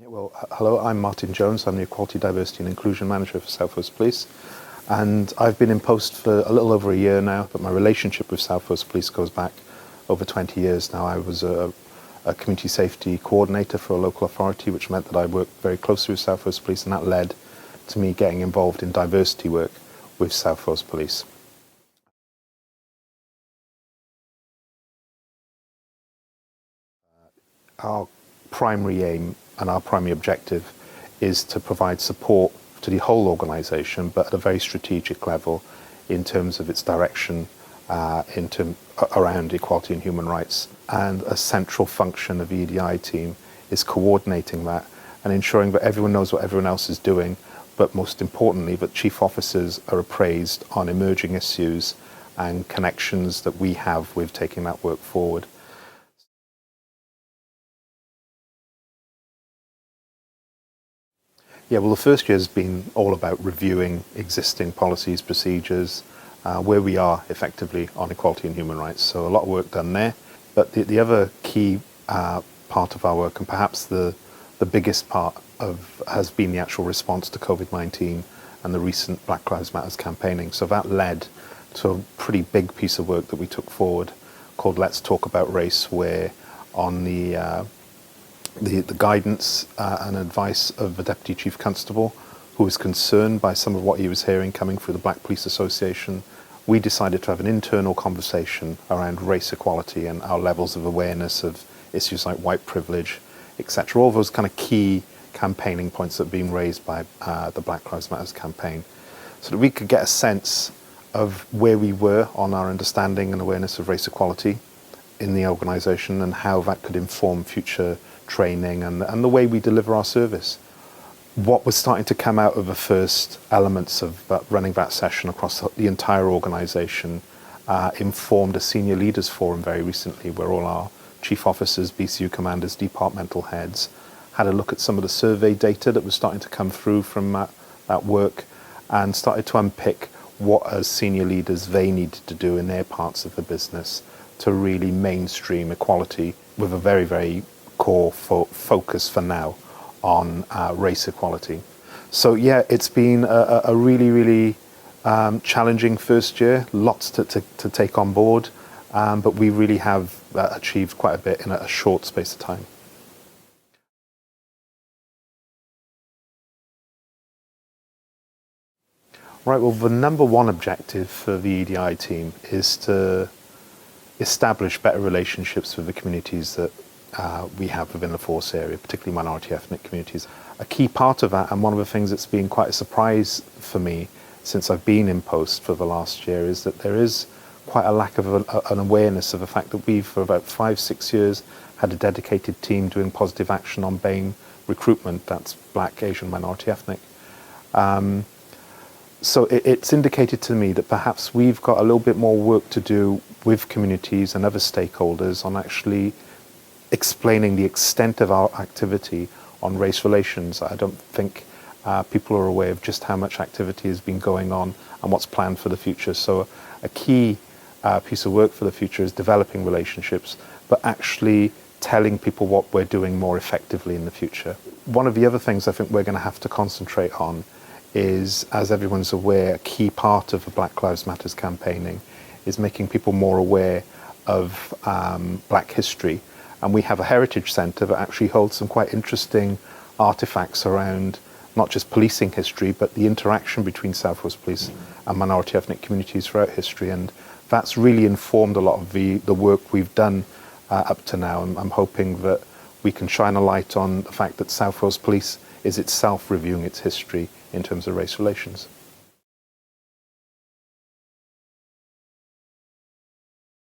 Yeah, well, hello, I'm Martyn Jones. I'm the Equality, Diversity and Inclusion Manager for South Wales Police. And I've been in post for a little over a year now, but my relationship with South Wales Police goes back over 20 years now. I was a community safety coordinator for a local authority, which meant that I worked very closely with South Wales Police, and that led to me getting involved in diversity work with South Wales Police. Our primary aim and our primary objective is to provide support to the whole organisation, but at a very strategic level in terms of its direction around equality and human rights. And a central function of the EDI team is coordinating that and ensuring that everyone knows what everyone else is doing, but most importantly, that chief officers are appraised on emerging issues and connections that we have with taking that work forward. Yeah, well, the first year has been all about reviewing existing policies, procedures, where we are effectively on equality and human rights. So a lot of work done there. But the other key part of our work, and perhaps the biggest part has been the actual response to COVID-19 and the recent Black Lives Matter campaigning. So that led to a pretty big piece of work that we took forward called Let's Talk About Race, where on the guidance and advice of the Deputy Chief Constable, who was concerned by some of what he was hearing coming through the Black Police Association, we decided to have an internal conversation around race equality and our levels of awareness of issues like white privilege, etc. All those kind of key campaigning points that have been raised by the Black Lives Matter campaign, so that we could get a sense of where we were on our understanding and awareness of race equality in the organisation and how that could inform future training and the way we deliver our service. What was starting to come out of the first elements of running that session across the entire organisation informed a senior leaders forum very recently, where all our chief officers, BCU commanders, departmental heads had a look at some of the survey data that was starting to come through from that work, and started to unpick what as senior leaders they needed to do in their parts of the business to really mainstream equality, with a very, very core focus for now on race equality. So yeah, it's been a really, really challenging first year, lots to take on board, but we really have achieved quite a bit in a short space of time. Right, well, the number one objective for the EDI team is to establish better relationships with the communities that we have within the force area, particularly minority ethnic communities. A key part of that, and one of the things that's been quite a surprise for me since I've been in post for the last year, is that there is quite a lack of an awareness of the fact that we've, for about 5-6 years, had a dedicated team doing positive action on BAME recruitment, that's black, Asian, minority ethnic. So it's indicated to me that perhaps we've got a little bit more work to do with communities and other stakeholders on actually explaining the extent of our activity on race relations. I don't think people are aware of just how much activity has been going on and what's planned for the future. So a key piece of work for the future is developing relationships, but actually telling people what we're doing more effectively in the future. One of the other things I think we're going to have to concentrate on is, as everyone's aware, a key part of the Black Lives Matter campaigning is making people more aware of black history. And we have a heritage centre that actually holds some quite interesting artefacts around not just policing history, but the interaction between South Wales Police and minority ethnic communities throughout history. And that's really informed a lot of the work we've done up to now. And I'm hoping that we can shine a light on the fact that South Wales Police is itself reviewing its history in terms of race relations.